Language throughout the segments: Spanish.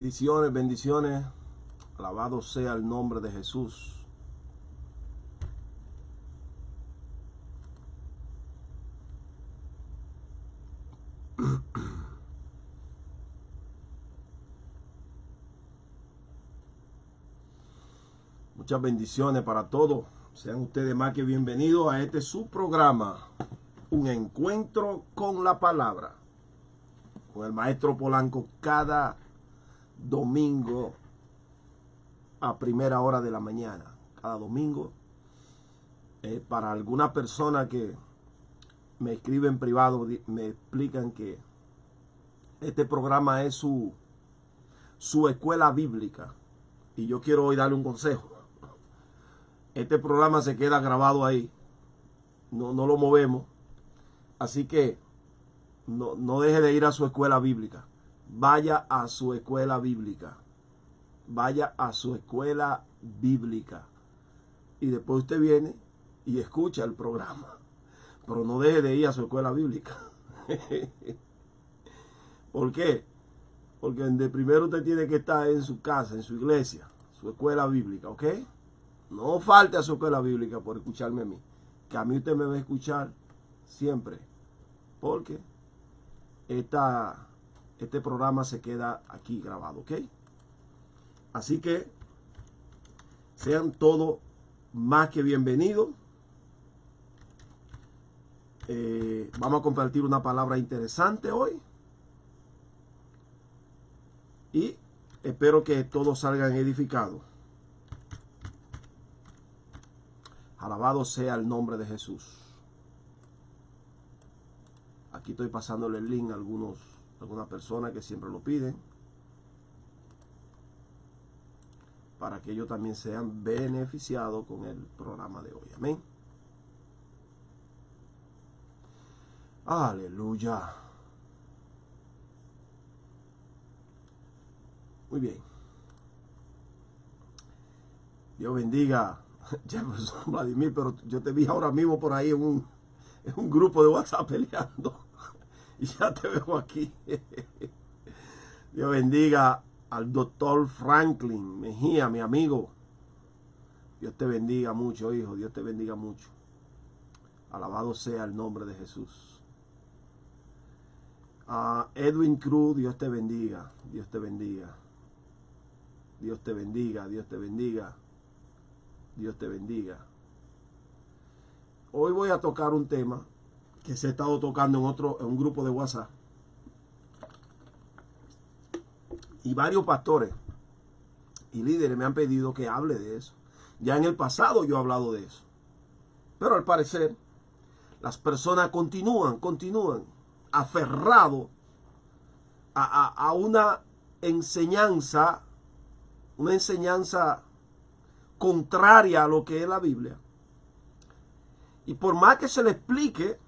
Bendiciones, bendiciones. Alabado sea el nombre de Jesús. Muchas bendiciones para todos. Sean ustedes más que bienvenidos a este su programa, Un Encuentro con la Palabra, con el maestro Polanco, cada domingo a primera hora de la mañana. Cada domingo. Para alguna persona que me escribe en privado, me explican que este programa es su escuela bíblica. Y yo quiero hoy darle un consejo. Este programa se queda grabado ahí. No lo movemos. Así que no deje de ir a su escuela bíblica. Vaya a su escuela bíblica. Vaya a su escuela bíblica. Y después usted viene y escucha el programa. Pero no deje de ir a su escuela bíblica. ¿Por qué? Porque de primero usted tiene que estar en su casa, en su iglesia, su escuela bíblica, ¿ok? No falte a su escuela bíblica por escucharme a mí. Que a mí usted me va a escuchar siempre. Porque este programa se queda aquí grabado, ¿ok? Así que sean todos más que bienvenidos. Vamos a compartir una palabra interesante hoy. Y espero que todos salgan edificados. Alabado sea el nombre de Jesús. Aquí estoy pasándole el link a algunas personas que siempre lo piden, para que ellos también sean beneficiados con el programa de hoy. Amén. Aleluya. Muy bien. Dios bendiga, Jefferson Vladimir, pero yo te vi ahora mismo por ahí en un grupo de WhatsApp peleando. Y ya te veo aquí. Dios bendiga al doctor Franklin Mejía, mi amigo. Dios te bendiga mucho, hijo. Dios te bendiga mucho. Alabado sea el nombre de Jesús. Edwin Cruz, Dios te bendiga. Dios te bendiga. Dios te bendiga. Dios te bendiga. Dios te bendiga. Hoy voy a tocar un tema que se ha estado tocando en un grupo de WhatsApp. Y varios pastores y líderes me han pedido que hable de eso. Ya en el pasado yo he hablado de eso. Pero al parecer, las personas continúan aferrados a una enseñanza contraria a lo que es la Biblia. Y por más que se le explique,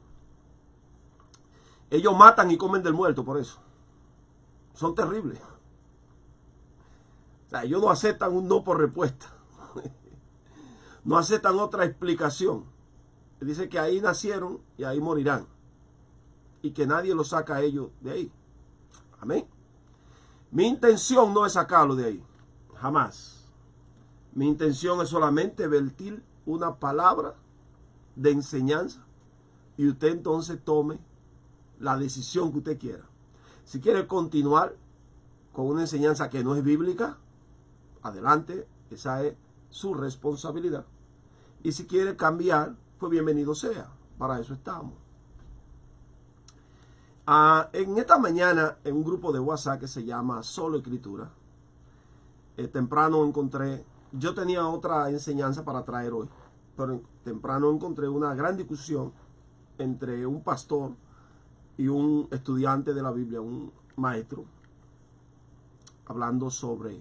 ellos matan y comen del muerto por eso. Son terribles. O sea, ellos no aceptan un no por respuesta. No aceptan otra explicación. Dice que ahí nacieron y ahí morirán. Y que nadie los saca a ellos de ahí. Amén. Mi intención no es sacarlo de ahí. Jamás. Mi intención es solamente vertir una palabra de enseñanza. Y usted entonces tome la decisión que usted quiera. Si quiere continuar con una enseñanza que no es bíblica, adelante, esa es su responsabilidad. Y si quiere cambiar, pues bienvenido sea. Para eso estamos. En esta mañana, en un grupo de WhatsApp que se llama Solo Escritura, temprano encontré, yo tenía otra enseñanza para traer hoy, pero temprano encontré una gran discusión entre un pastor y un estudiante de la Biblia, un maestro, hablando sobre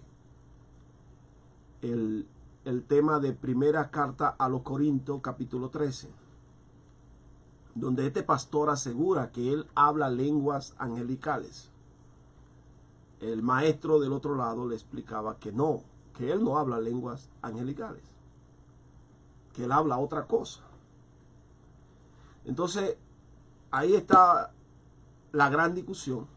el tema de primera carta a los Corintios, capítulo 13, donde este pastor asegura que él habla lenguas angelicales. El maestro del otro lado le explicaba que no, que él no habla lenguas angelicales, que él habla otra cosa. Entonces, ahí está la gran discusión.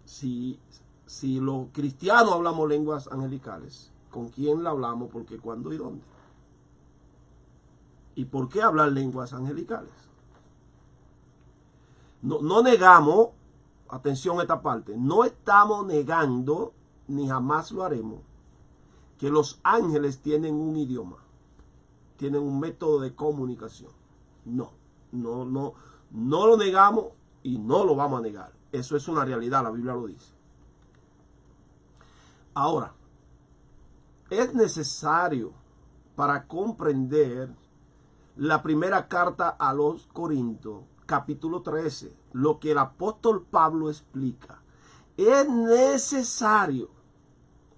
Si si los cristianos hablamos lenguas angelicales, ¿con quién la hablamos? ¿Por qué? ¿Cuándo y dónde? ¿Y por qué hablar lenguas angelicales? No negamos, atención a esta parte, no estamos negando, ni jamás lo haremos, que los ángeles tienen un idioma, tienen un método de comunicación. No lo negamos y no lo vamos a negar. Eso es una realidad, la Biblia lo dice. Ahora, es necesario para comprender la primera carta a los Corintios, capítulo 13, lo que el apóstol Pablo explica. Es necesario,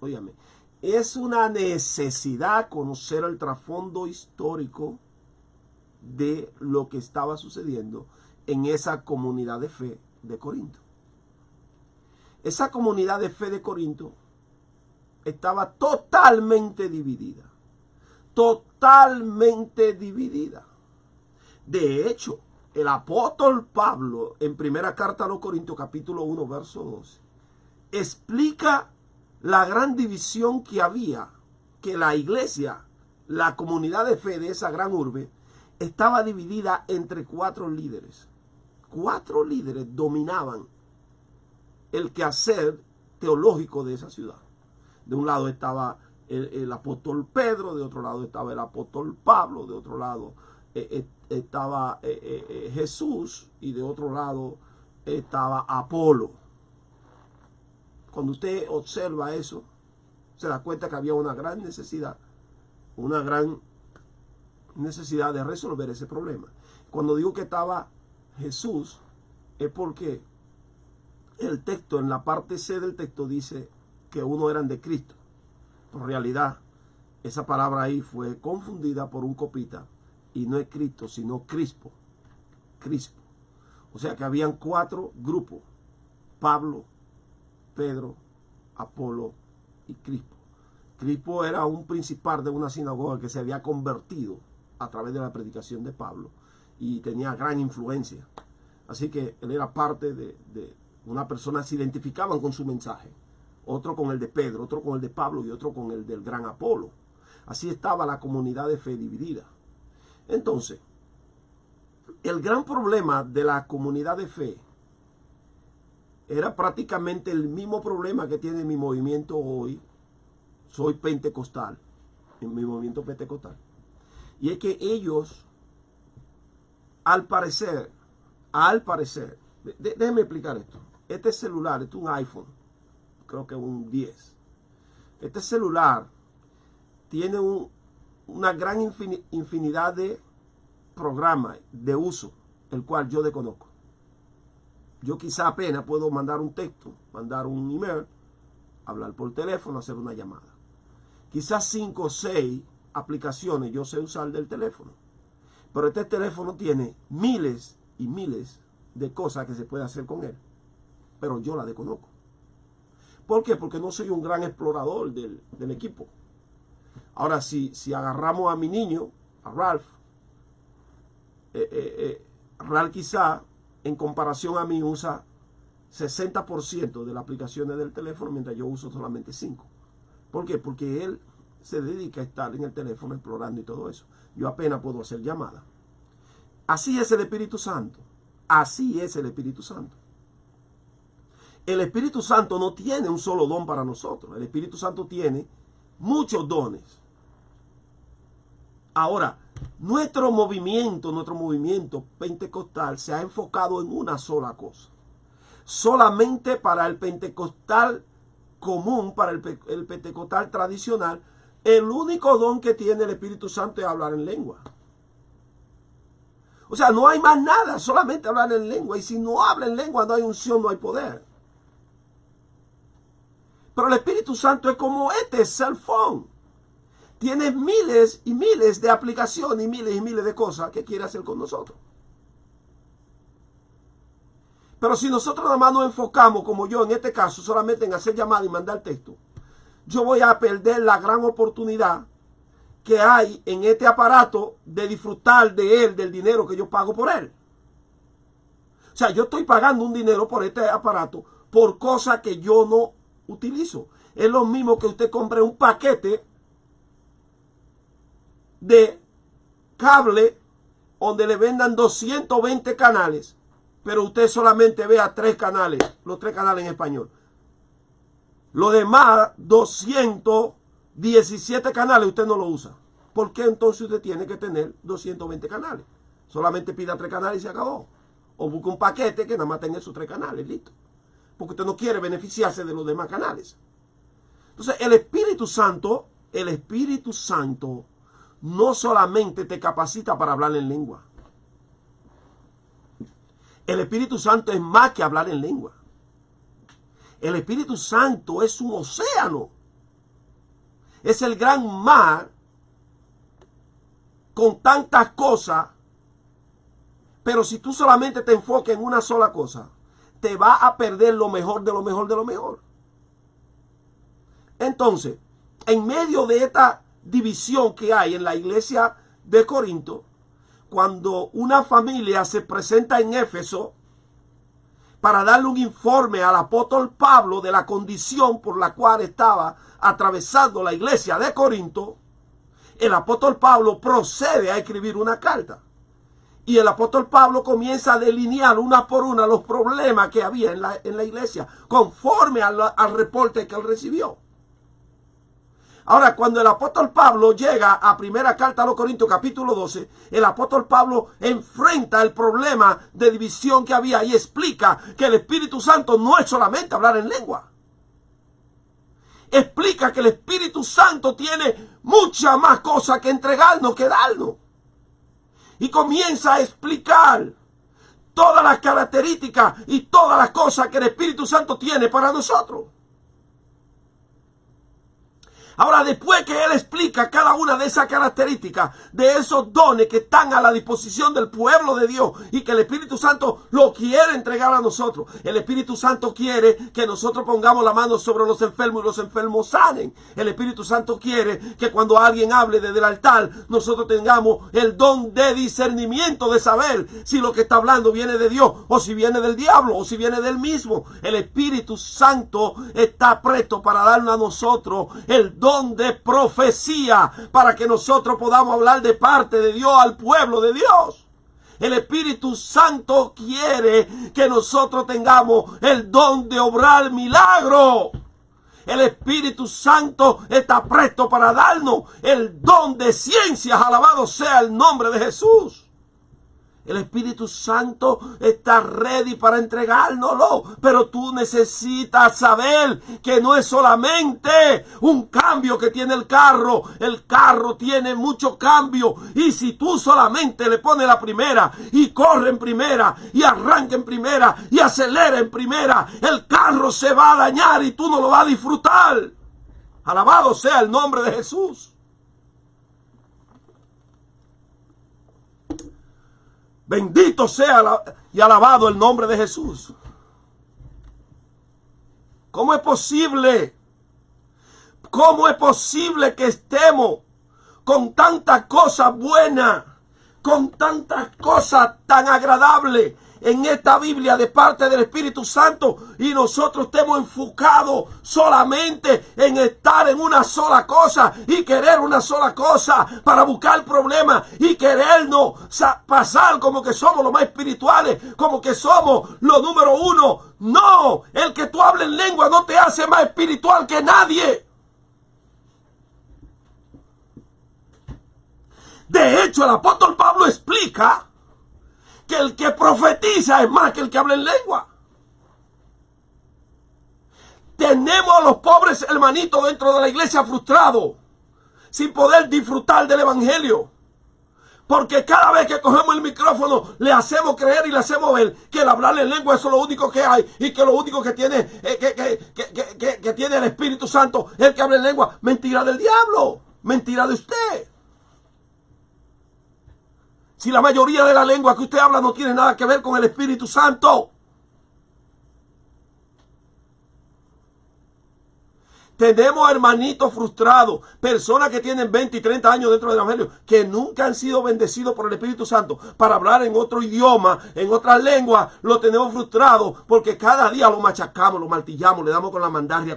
óyame, es una necesidad conocer el trasfondo histórico de lo que estaba sucediendo en esa comunidad de fe de Corinto. Esa comunidad de fe de Corinto estaba totalmente dividida. Totalmente dividida. De hecho, el apóstol Pablo, en primera carta a los Corintios, capítulo 1, verso 12, explica la gran división que había, que la iglesia, la comunidad de fe de esa gran urbe, estaba dividida entre 4 líderes. 4 líderes dominaban el quehacer teológico de esa ciudad. De un lado estaba el apóstol Pedro, de otro lado estaba el apóstol Pablo, de otro lado estaba Jesús y de otro lado estaba Apolo. Cuando usted observa eso, se da cuenta que había una gran necesidad de resolver ese problema. Cuando digo que estaba Jesús, es porque el texto, en la parte C del texto, dice que uno eran de Cristo. En realidad, esa palabra ahí fue confundida por un copita y no es Cristo, sino Crispo. Crispo. O sea que habían 4 grupos: Pablo, Pedro, Apolo y Crispo. Crispo era un principal de una sinagoga que se había convertido a través de la predicación de Pablo y tenía gran influencia. Así que él era parte de una persona, se identificaban con su mensaje. Otro con el de Pedro, otro con el de Pablo y otro con el del gran Apolo. Así estaba la comunidad de fe dividida. Entonces, el gran problema de la comunidad de fe era prácticamente el mismo problema que tiene mi movimiento hoy. Soy pentecostal, en mi movimiento pentecostal. Y es que ellos, al parecer, déjenme explicar esto. Este celular, este es un iPhone, creo que un 10. Este celular tiene una gran infinidad de programas de uso, el cual yo desconozco. Yo quizá apenas puedo mandar un texto, mandar un email, hablar por teléfono, hacer una llamada. Quizás 5 o 6 aplicaciones yo sé usar del teléfono. Pero este teléfono tiene miles y miles de cosas que se puede hacer con él. Pero yo la desconozco. ¿Por qué? Porque no soy un gran explorador del equipo. Ahora, si agarramos a mi niño, a Ralph, Ralph quizá, en comparación a mí, usa 60% de las aplicaciones del teléfono, mientras yo uso solamente 5. ¿Por qué? Porque él se dedica a estar en el teléfono explorando y todo eso. Yo apenas puedo hacer llamadas. Así es el Espíritu Santo. Así es el Espíritu Santo. El Espíritu Santo no tiene un solo don para nosotros. El Espíritu Santo tiene muchos dones. Ahora, nuestro movimiento pentecostal se ha enfocado en una sola cosa. Solamente para el pentecostal común, para el pentecostal tradicional, el único don que tiene el Espíritu Santo es hablar en lengua. O sea, no hay más nada, solamente hablar en lengua. Y si no habla en lengua, no hay unción, no hay poder. Pero el Espíritu Santo es como este cell phone. Tiene miles y miles de aplicaciones y miles de cosas que quiere hacer con nosotros. Pero si nosotros nada más nos enfocamos, como yo en este caso, solamente en hacer llamadas y mandar texto, yo voy a perder la gran oportunidad que hay en este aparato de disfrutar de él, del dinero que yo pago por él. O sea, yo estoy pagando un dinero por este aparato por cosas que yo no utilizo. Es lo mismo que usted compre un paquete de cable donde le vendan 220 canales, pero usted solamente vea 3 canales, los 3 canales en español. Los demás 217 canales usted no lo usa. ¿Por qué entonces usted tiene que tener 220 canales? Solamente pida 3 canales y se acabó. O busque un paquete que nada más tenga esos 3 canales, listo. Porque usted no quiere beneficiarse de los demás canales. Entonces el Espíritu Santo no solamente te capacita para hablar en lengua. El Espíritu Santo es más que hablar en lengua. El Espíritu Santo es un océano. Es el gran mar con tantas cosas. Pero si tú solamente te enfocas en una sola cosa, te va a perder lo mejor de lo mejor de lo mejor. Entonces, en medio de esta división que hay en la iglesia de Corinto, cuando una familia se presenta en Éfeso para darle un informe al apóstol Pablo de la condición por la cual estaba atravesando la iglesia de Corinto, el apóstol Pablo procede a escribir una carta. Y el apóstol Pablo comienza a delinear una por una los problemas que había en la iglesia, conforme al reporte que él recibió. Ahora, cuando el apóstol Pablo llega a primera carta a los Corintios, capítulo 12, el apóstol Pablo enfrenta el problema de división que había y explica que el Espíritu Santo no es solamente hablar en lengua. Explica que el Espíritu Santo tiene muchas más cosas que entregarnos, que darnos. Y comienza a explicar todas las características y todas las cosas que el Espíritu Santo tiene para nosotros. Ahora, después que él explica cada una de esas características, de esos dones que están a la disposición del pueblo de Dios y que el Espíritu Santo lo quiere entregar a nosotros. El Espíritu Santo quiere que nosotros pongamos la mano sobre los enfermos y los enfermos sanen. El Espíritu Santo quiere que cuando alguien hable desde el altar, nosotros tengamos el don de discernimiento, de saber si lo que está hablando viene de Dios o si viene del diablo o si viene del mismo. El Espíritu Santo está presto para darnos a nosotros el don de profecía para que nosotros podamos hablar de parte de Dios al pueblo de Dios. El Espíritu Santo quiere que nosotros tengamos el don de obrar milagros. El Espíritu Santo está presto para darnos el don de ciencias. Alabado sea el nombre de Jesús. El Espíritu Santo está ready para entregárnoslo, pero tú necesitas saber que no es solamente un cambio que tiene el carro tiene mucho cambio, y si tú solamente le pones la primera y corre en primera y arranca en primera y acelera en primera, el carro se va a dañar y tú no lo vas a disfrutar. Alabado sea el nombre de Jesús. Bendito sea y alabado el nombre de Jesús. ¿Cómo es posible? ¿Cómo es posible que estemos con tantas cosas buenas, con tantas cosas tan agradables en esta Biblia de parte del Espíritu Santo, y nosotros estemos enfocados solamente en estar en una sola cosa y querer una sola cosa para buscar problemas y querernos pasar como que somos los más espirituales, como que somos los número uno? No, el que tú hables en lengua no te hace más espiritual que nadie. De hecho, el apóstol Pablo explica que el que profetiza es más que el que habla en lengua. Tenemos a los pobres hermanitos dentro de la iglesia frustrados, sin poder disfrutar del evangelio, porque cada vez que cogemos el micrófono le hacemos creer y le hacemos ver que el hablar en lengua eso es lo único que hay, y que lo único que tiene que tiene el Espíritu Santo es el que habla en lengua. Mentira del diablo, mentira de usted. Si la mayoría de la lengua que usted habla no tiene nada que ver con el Espíritu Santo. Tenemos hermanitos frustrados, personas que tienen 20 y 30 años dentro del Evangelio, que nunca han sido bendecidos por el Espíritu Santo para hablar en otro idioma, en otras lenguas. Lo tenemos frustrado porque cada día lo machacamos, lo martillamos, le damos con la mandarria.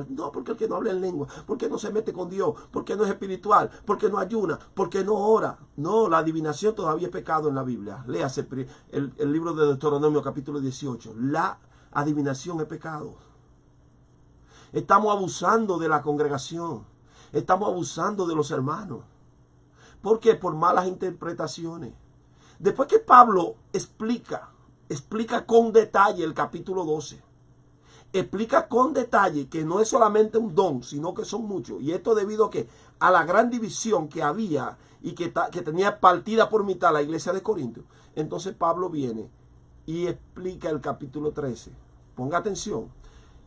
No, porque el que no habla en lengua, porque no se mete con Dios, porque no es espiritual, porque no ayuna, porque no ora. No, la adivinación todavía es pecado en la Biblia. Léase el libro de Deuteronomio capítulo 18. La adivinación es pecado. Estamos abusando de la congregación. Estamos abusando de los hermanos. ¿Por qué? Por malas interpretaciones. Después que Pablo explica con detalle el capítulo 12. Explica con detalle que no es solamente un don, sino que son muchos. Y esto debido a la gran división que había y que tenía partida por mitad la iglesia de Corinto. Entonces Pablo viene y explica el capítulo 13. Ponga atención.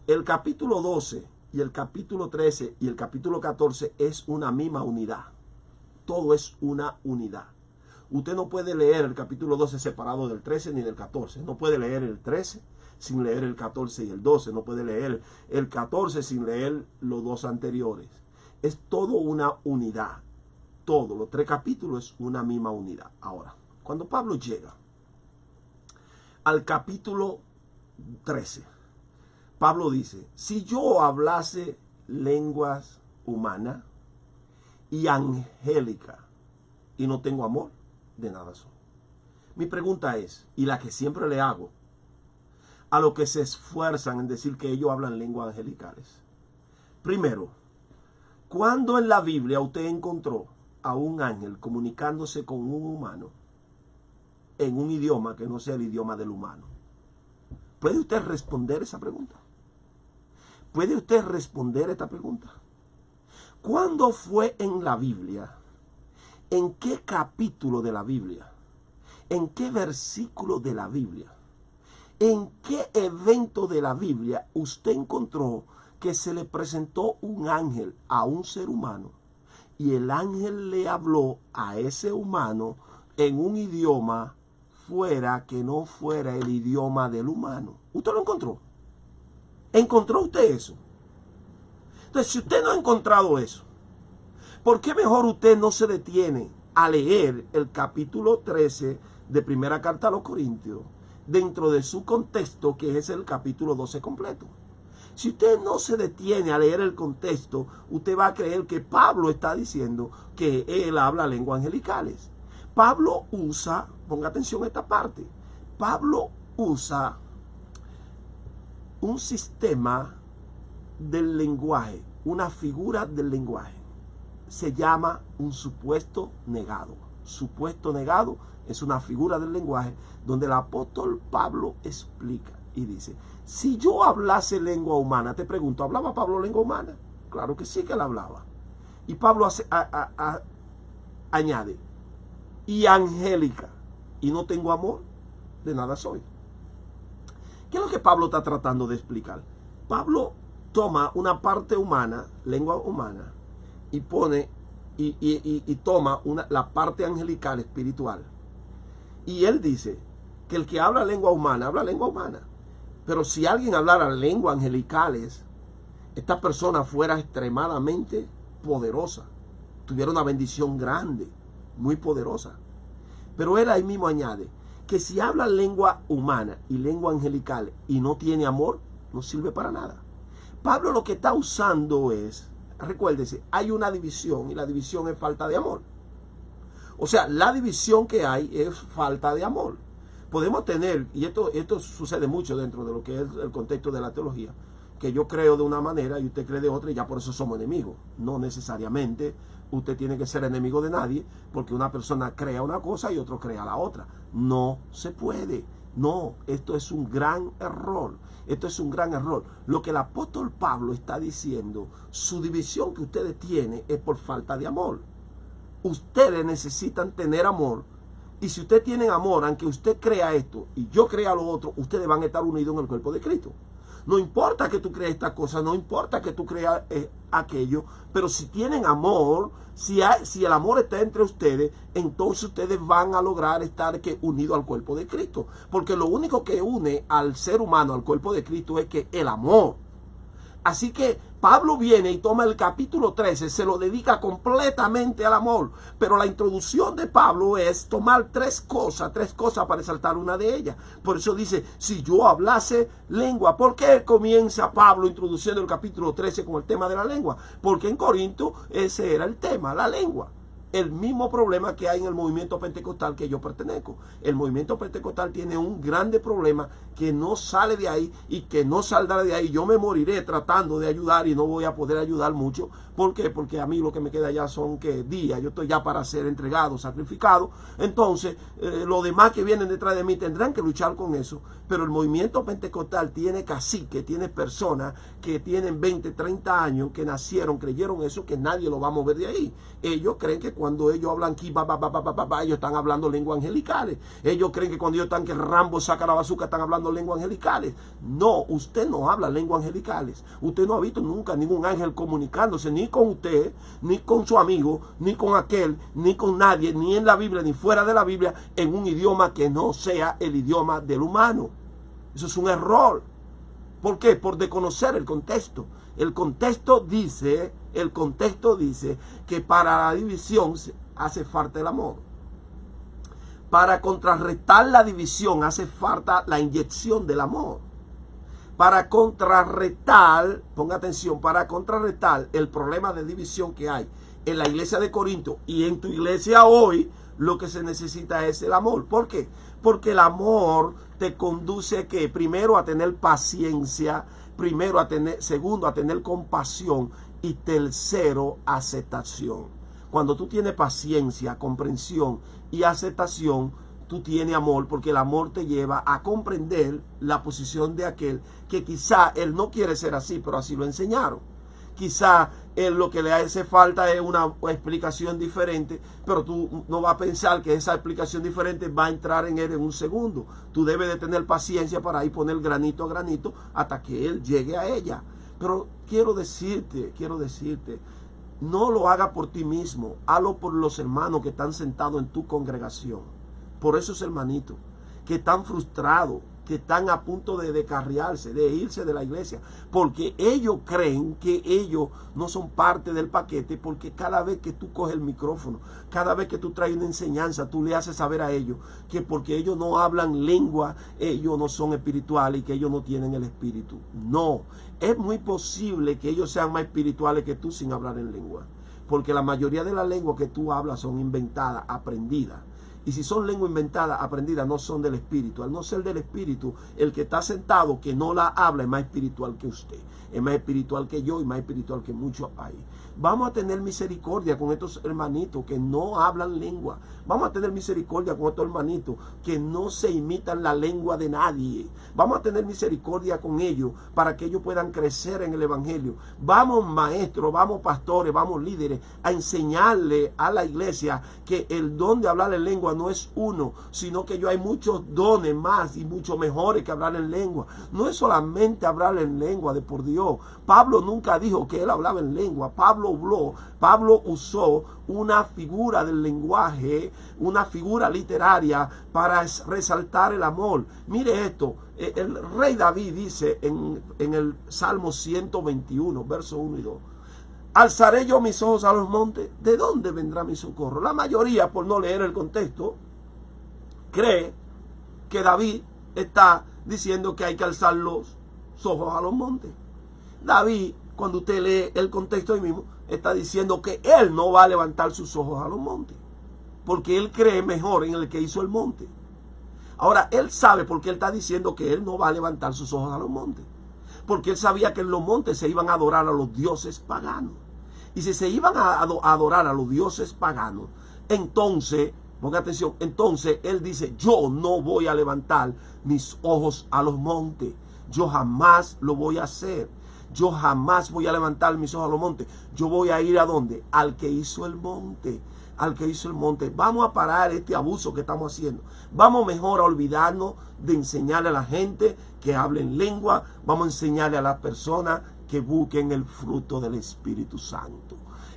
El capítulo 12 y el capítulo 13 y el capítulo 14 es una misma unidad. Todo es una unidad. Usted no puede leer el capítulo 12 separado del 13 ni del 14. No puede leer el 13 sin leer el 14 y el 12. No puede leer el 14 sin leer los dos anteriores. Es todo una unidad. Todo, los 3 capítulos es una misma unidad. Ahora, cuando Pablo llega al capítulo 13, Pablo dice, si yo hablase lenguas humanas y angélicas y no tengo amor, de nada soy. Mi pregunta es, y la que siempre le hago a los que se esfuerzan en decir que ellos hablan lenguas angelicales. Primero, ¿cuándo en la Biblia usted encontró a un ángel comunicándose con un humano en un idioma que no sea el idioma del humano? ¿Puede usted responder esa pregunta? ¿Puede usted responder esta pregunta? ¿Cuándo fue en la Biblia? ¿En qué capítulo de la Biblia? ¿En qué versículo de la Biblia? ¿En qué evento de la Biblia usted encontró que se le presentó un ángel a un ser humano y el ángel le habló a ese humano en un idioma fuera que no fuera el idioma del humano? ¿Usted lo encontró? ¿Encontró usted eso? Entonces, si usted no ha encontrado eso, ¿por qué mejor usted no se detiene a leer el capítulo 13 de Primera Carta a los Corintios dentro de su contexto, que es el capítulo 12 completo? Si usted no se detiene a leer el contexto, usted va a creer que Pablo está diciendo que él habla lenguas angelicales. Pablo usa, ponga atención a esta parte, Pablo usa un sistema del lenguaje, una figura del lenguaje. Se llama un supuesto negado. Supuesto negado es una figura del lenguaje donde el apóstol Pablo explica y dice, si yo hablase lengua humana, te pregunto, ¿hablaba Pablo lengua humana? Claro que sí que la hablaba. Y Pablo añade, y angélica, y no tengo amor, de nada soy. ¿Qué es lo que Pablo está tratando de explicar? Pablo toma una parte humana, lengua humana, y pone y toma la parte angelical espiritual. Y él dice que el que habla lengua humana, habla lengua humana. Pero si alguien hablara lenguas angelicales, esta persona fuera extremadamente poderosa, tuviera una bendición grande, muy poderosa. Pero él ahí mismo añade que si habla lengua humana y lengua angelical y no tiene amor, no sirve para nada. Pablo lo que está usando es, recuérdese, hay una división y la división es falta de amor. O sea, la división que hay es falta de amor. Podemos tener, y esto sucede mucho dentro de lo que es el contexto de la teología, que yo creo de una manera y usted cree de otra y ya por eso somos enemigos. No necesariamente usted tiene que ser enemigo de nadie porque una persona crea una cosa y otro crea la otra. No se puede. No, esto es un gran error. Esto es un gran error. Lo que el apóstol Pablo está diciendo, su división que ustedes tienen es por falta de amor. Ustedes necesitan tener amor. Y si ustedes tienen amor, aunque usted crea esto y yo crea lo otro, ustedes van a estar unidos en el cuerpo de Cristo. No importa que tú creas esta cosa, no importa que tú creas aquello, pero si tienen amor, si el amor está entre ustedes, entonces ustedes van a lograr estar unidos al cuerpo de Cristo. Porque lo único que une al ser humano al cuerpo de Cristo es que el amor. Así que Pablo viene y toma el capítulo 13, se lo dedica completamente al amor. Pero la introducción de Pablo es tomar tres cosas para resaltar una de ellas. Por eso dice, si yo hablase lengua. ¿Por qué comienza Pablo introduciendo el capítulo 13 con el tema de la lengua? Porque en Corinto ese era el tema, la lengua. El mismo problema que hay en el movimiento pentecostal que yo pertenezco. El movimiento pentecostal tiene un grande problema que no sale de ahí y que no saldrá de ahí. Yo me moriré tratando de ayudar y no voy a poder ayudar mucho. ¿Por qué? Porque a mí lo que me queda ya son días. Yo estoy ya para ser entregado, sacrificado. Entonces, los demás que vienen detrás de mí tendrán que luchar con eso. Pero el movimiento pentecostal tiene caciques, tiene personas que tienen 20, 30 años, que nacieron, creyeron eso, que nadie lo va a mover de ahí. Ellos creen que cuando ellos hablan aquí, ellos están hablando lenguas angelicales. Ellos creen que cuando ellos están que Rambo saca la bazooka, están hablando lenguas angelicales. No, usted no habla lenguas angelicales. Usted no ha visto nunca ningún ángel comunicándose, ni con usted, ni con su amigo, ni con aquel, ni con nadie, ni en la Biblia, ni fuera de la Biblia, en un idioma que no sea el idioma del humano. Eso es un error. ¿Por qué? Por desconocer el contexto. El contexto dice que para la división hace falta el amor. Para contrarrestar la división hace falta la inyección del amor. Para contrarrestar, ponga atención, para contrarrestar el problema de división que hay en la iglesia de Corinto y en tu iglesia hoy, lo que se necesita es el amor. ¿Por qué? Porque el amor te conduce que primero a tener paciencia, segundo a tener compasión y tercero aceptación. Cuando tú tienes paciencia, comprensión y aceptación, tú tienes amor, porque el amor te lleva a comprender la posición de aquel que quizá él no quiere ser así, pero así lo enseñaron. Quizá él lo que le hace falta es una explicación diferente, pero tú no vas a pensar que esa explicación diferente va a entrar en él en un segundo. Tú debes de tener paciencia para ir poner granito a granito hasta que él llegue a ella. Pero quiero decirte, no lo hagas por ti mismo, hazlo por los hermanos que están sentados en tu congregación. Por esos hermanitos que están frustrados, que están a punto de descarriarse, de irse de la iglesia, porque ellos creen que ellos no son parte del paquete, porque cada vez que tú coges el micrófono, cada vez que tú traes una enseñanza, tú le haces saber a ellos que porque ellos no hablan lengua, ellos no son espirituales y que ellos no tienen el espíritu. No, es muy posible que ellos sean más espirituales que tú sin hablar en lengua, porque la mayoría de las lenguas que tú hablas son inventadas, aprendidas. Y si son lenguas inventadas, aprendidas, no son del espíritu. Al no ser del espíritu, el que está sentado, que no la habla, es más espiritual que usted. Es más espiritual que yo y más espiritual que muchos hay. Vamos a tener misericordia con estos hermanitos que no hablan lengua. Vamos a tener misericordia con estos hermanitos que no se imitan la lengua de nadie. Vamos a tener misericordia con ellos para que ellos puedan crecer en el evangelio. Vamos maestros, vamos pastores, vamos líderes a enseñarle a la iglesia que el don de hablar en lengua no es uno, sino que hay muchos dones más y mucho mejores que hablar en lengua. No es solamente hablar en lengua de por Dios. Pablo nunca dijo que él hablaba en lengua. Pablo usó una figura del lenguaje, una figura literaria para resaltar el amor. Mire esto, el rey David dice en el Salmo 121, verso 1 y 2. Alzaré yo mis ojos a los montes, ¿de dónde vendrá mi socorro? La mayoría, por no leer el contexto, cree que David está diciendo que hay que alzar los ojos a los montes. David, cuando usted lee el contexto ahí mismo, está diciendo que él no va a levantar sus ojos a los montes, porque él cree mejor en el que hizo el monte. Ahora, él sabe por qué él está diciendo que él no va a levantar sus ojos a los montes, porque él sabía que en los montes se iban a adorar a los dioses paganos. Y si se iban a adorar a los dioses paganos, entonces, ponga atención, entonces él dice, yo no voy a levantar mis ojos a los montes. Yo jamás lo voy a hacer. Yo jamás voy a levantar mis ojos a los montes. Yo voy a ir ¿a dónde? Al que hizo el monte. Al que hizo el monte. Vamos a parar este abuso que estamos haciendo. Vamos mejor a olvidarnos de enseñarle a la gente que hablen lengua. Vamos a enseñarle a las personas que busquen el fruto del Espíritu Santo.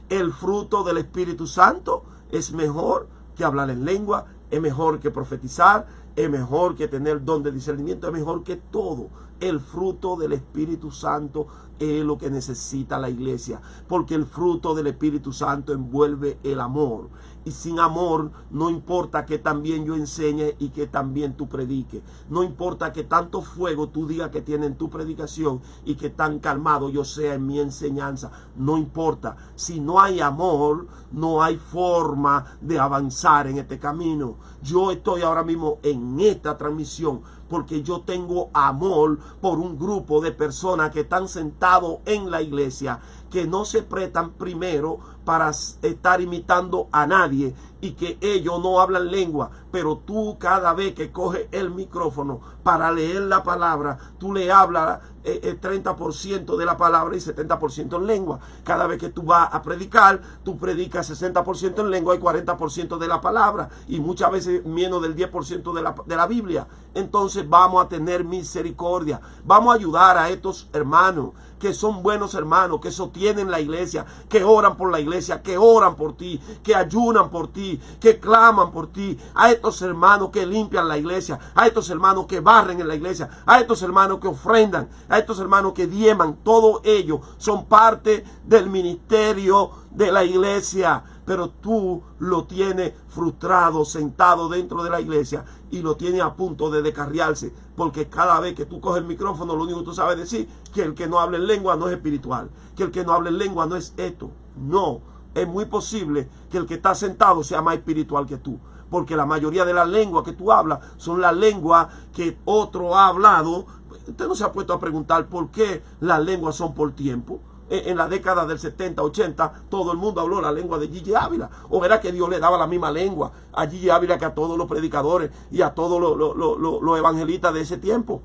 El fruto del Espíritu Santo es mejor que hablar en lengua, es mejor que profetizar, es mejor que tener don de discernimiento, es mejor que todo. el fruto del Espíritu Santo es lo que necesita la iglesia, porque el fruto del Espíritu Santo envuelve el amor. Y sin amor no importa que también yo enseñe y que también tú prediques. No importa que tanto fuego tú digas que tienes en tu predicación y que tan calmado yo sea en mi enseñanza. No importa. Si no hay amor, no hay forma de avanzar en este camino. Yo estoy ahora mismo en esta transmisión porque yo tengo amor por un grupo de personas que están sentados en la iglesia, que no se prestan primero para estar imitando a nadie y que ellos no hablan lengua, pero tú cada vez que coges el micrófono para leer la palabra, tú le hablas 30% de la palabra y 70% en lengua. Cada vez que tú vas a predicar, tú predicas 60% en lengua y 40% de la palabra, y muchas veces menos del 10% de la Biblia. Entonces vamos a tener misericordia, vamos a ayudar a estos hermanos que son buenos hermanos, que sostienen la iglesia, que oran por la iglesia, que oran por ti, que ayunan por ti, que claman por ti, a estos hermanos que limpian la iglesia, a estos hermanos que barren en la iglesia, a estos hermanos que ofrendan, a estos hermanos que dieman. Todos ellos son parte del ministerio de la iglesia, pero tú lo tienes frustrado, sentado dentro de la iglesia, y lo tienes a punto de descarriarse, porque cada vez que tú coges el micrófono, lo único que tú sabes decir que el que no habla en lengua no es espiritual, que el que no habla en lengua no es esto. No, es muy posible que el que está sentado sea más espiritual que tú, porque la mayoría de las lenguas que tú hablas son las lenguas que otro ha hablado. Usted no se ha puesto a preguntar por qué las lenguas son por tiempo. En la década del 70, 80, todo el mundo habló la lengua de Gigi Ávila. ¿O era que Dios le daba la misma lengua a Gigi Ávila que a todos los predicadores y a todos los evangelistas de ese tiempo?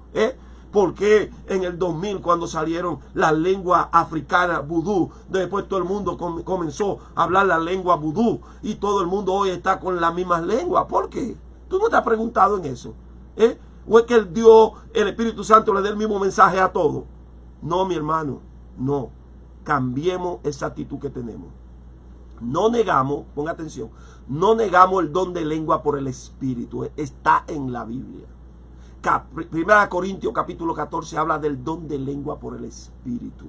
¿Por qué en el 2000, cuando salieron las lenguas africanas vudú, después todo el mundo comenzó a hablar la lengua vudú y todo el mundo hoy está con las mismas lenguas? ¿Por qué? ¿Tú no te has preguntado en eso? ¿O es que el Espíritu Santo le dé el mismo mensaje a todos? No, mi hermano, no. Cambiemos esa actitud que tenemos. No negamos, ponga atención, no negamos el don de lengua por el Espíritu. Está en la Biblia. Primera Corintios capítulo 14 habla del don de lengua por el Espíritu.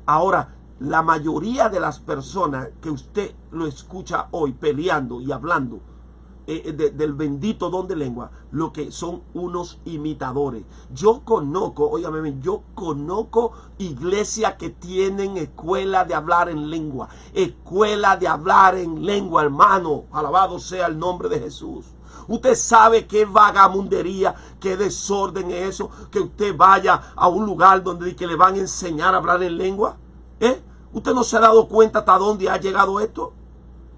Ahora, la mayoría de las personas que usted lo escucha hoy peleando y hablando del bendito don de lengua, lo que son unos imitadores. Yo conozco iglesias que tienen escuela de hablar en lengua. Escuela de hablar en lengua, hermano. Alabado sea el nombre de Jesús. Usted sabe qué vagamundería, qué desorden es eso, que usted vaya a un lugar donde que le van a enseñar a hablar en lengua. ¿Usted no se ha dado cuenta hasta dónde ha llegado esto?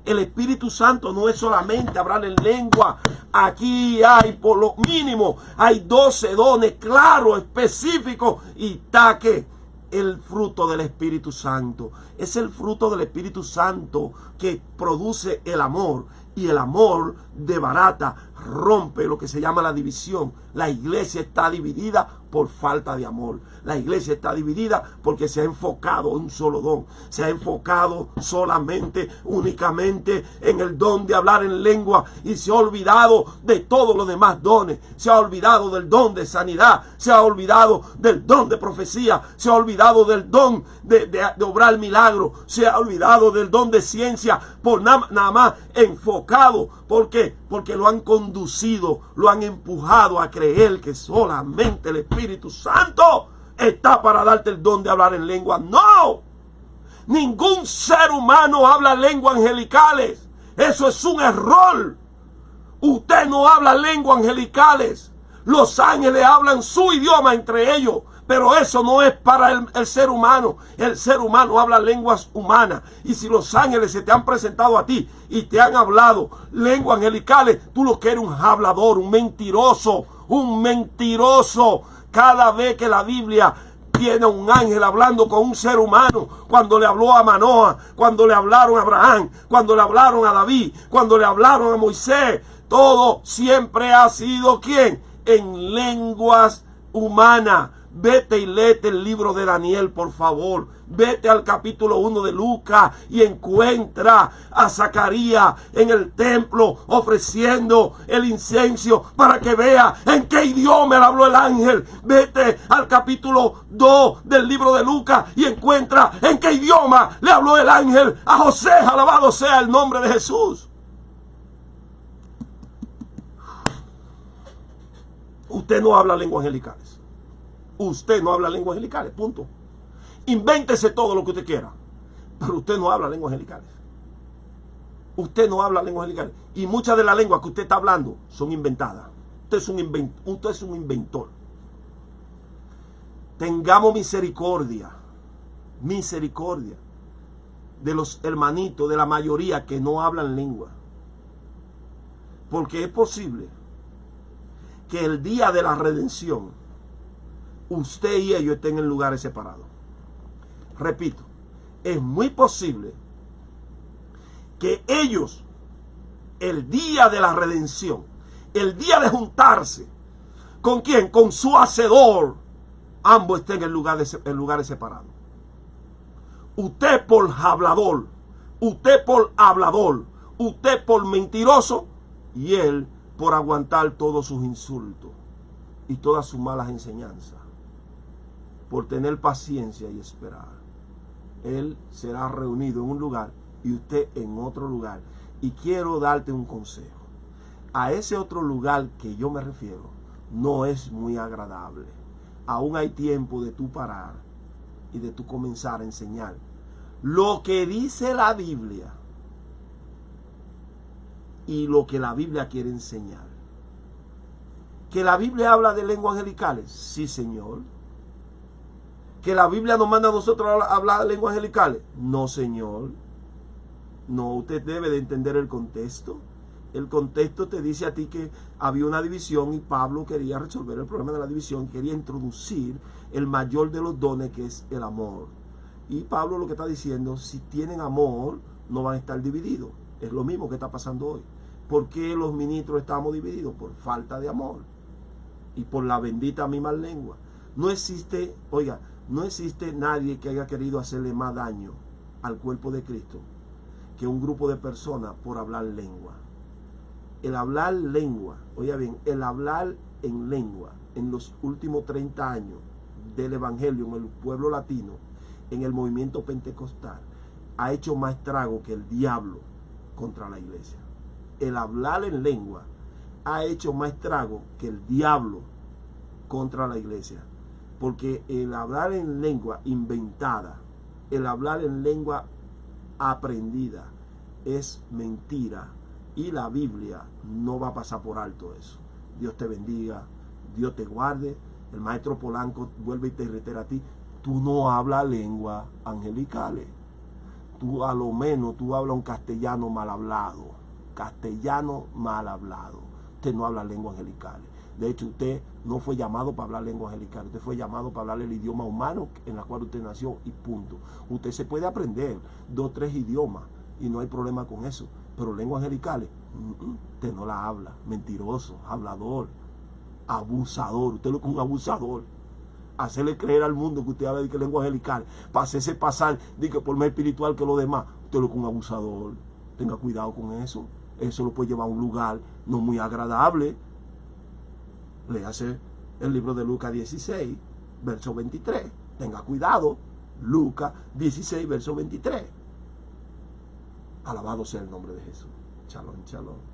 El Espíritu Santo no es solamente hablar en lengua. Aquí hay, por lo mínimo, hay 12 dones claros, específicos, y taque el fruto del Espíritu Santo. Es el fruto del Espíritu Santo que produce el amor, y el amor desbarata, rompe lo que se llama la división. La iglesia está dividida por falta de amor. La iglesia está dividida porque se ha enfocado en un solo don. Se ha enfocado solamente, únicamente en el don de hablar en lengua, y se ha olvidado de todos los demás dones. Se ha olvidado del don de sanidad. Se ha olvidado del don de profecía. Se ha olvidado del don de obrar milagros. Se ha olvidado del don de ciencia, por nada más enfocado. ¿Por qué? Porque lo han conducido, lo han empujado a creer que solamente el Espíritu Santo está para darte el don de hablar en lengua. ¡No! Ningún ser humano habla lenguas angelicales. Eso es un error. Usted no habla lenguas angelicales. Los ángeles hablan su idioma entre ellos, pero eso no es para el ser humano. El ser humano habla lenguas humanas. Y si los ángeles se te han presentado a ti y te han hablado lenguas angelicales, tú lo que eres un hablador, un mentiroso, un mentiroso. Cada vez que la Biblia tiene un ángel hablando con un ser humano, cuando le habló a Manoah, cuando le hablaron a Abraham, cuando le hablaron a David, cuando le hablaron a Moisés, todo siempre ha sido ¿quién? En lenguas humanas. Vete y léete el libro de Daniel, por favor. Vete al capítulo 1 de Lucas y encuentra a Zacarías en el templo ofreciendo el incienso para que vea en qué idioma le habló el ángel. Vete al capítulo 2 del libro de Lucas y encuentra en qué idioma le habló el ángel a José. Alabado sea el nombre de Jesús. Usted no habla lenguas angelicales. Usted no habla lenguas angelicales, punto. Invéntese todo lo que usted quiera, pero usted no habla lenguas angelicales. Usted no habla lenguas angelicales. Y muchas de las lenguas que usted está hablando son inventadas. Usted es un inventor. Tengamos misericordia de los hermanitos, de la mayoría que no hablan lengua. Porque es posible que el día de la redención usted y ellos estén en lugares separados. Repito, es muy posible que ellos, el día de la redención, el día de juntarse, ¿con quién? Con su hacedor, ambos estén en lugares separados. Usted por hablador, usted por mentiroso, y él por aguantar todos sus insultos y todas sus malas enseñanzas, por tener paciencia y esperar. Él será reunido en un lugar y usted en otro lugar. Y quiero darte un consejo. A ese otro lugar que yo me refiero no es muy agradable. Aún hay tiempo de tú parar y de tú comenzar a enseñar lo que dice la Biblia y lo que la Biblia quiere enseñar. ¿Que la Biblia habla de lenguas angelicales? Sí, Señor. ¿Que la Biblia nos manda a nosotros a hablar de lenguas angelicales? No, Señor. No, usted debe de entender el contexto. El contexto te dice a ti que había una división y Pablo quería resolver el problema de la división, quería introducir el mayor de los dones, que es el amor. Y Pablo lo que está diciendo, si tienen amor, no van a estar divididos. Es lo mismo que está pasando hoy. ¿Por qué los ministros estamos divididos? Por falta de amor y por la bendita misma lengua. No existe, oiga, no existe nadie que haya querido hacerle más daño al cuerpo de Cristo que un grupo de personas por hablar lengua. El hablar lengua, oiga bien, el hablar en lengua en los últimos 30 años del evangelio en el pueblo latino, en el movimiento pentecostal, ha hecho más estrago que el diablo contra la iglesia. El hablar en lengua ha hecho más estrago que el diablo contra la iglesia. Porque el hablar en lengua inventada, el hablar en lengua aprendida, es mentira. Y la Biblia no va a pasar por alto eso. Dios te bendiga, Dios te guarde. El maestro Polanco vuelve y te reitera a ti: tú no hablas lenguas angelicales. Tú a lo menos tú hablas un castellano mal hablado. Castellano mal hablado. Usted no habla lenguas angelicales. De hecho, usted no fue llamado para hablar lenguas angelicales. Usted fue llamado para hablar el idioma humano en el cual usted nació y punto. Usted se puede aprender 2 o 3 idiomas y no hay problema con eso. Pero lenguas angelicales, usted no la habla. Mentiroso, hablador, abusador. Usted lo que es un abusador. Hacerle creer al mundo que usted habla de que lenguas angelicales, para hacerse pasar de que por más espiritual que lo demás. Usted lo que es un abusador. Tenga cuidado con eso. Eso lo puede llevar a un lugar no muy agradable. Léase el libro de Lucas 16, verso 23. Tenga cuidado. Lucas 16, verso 23. Alabado sea el nombre de Jesús. Shalom, shalom.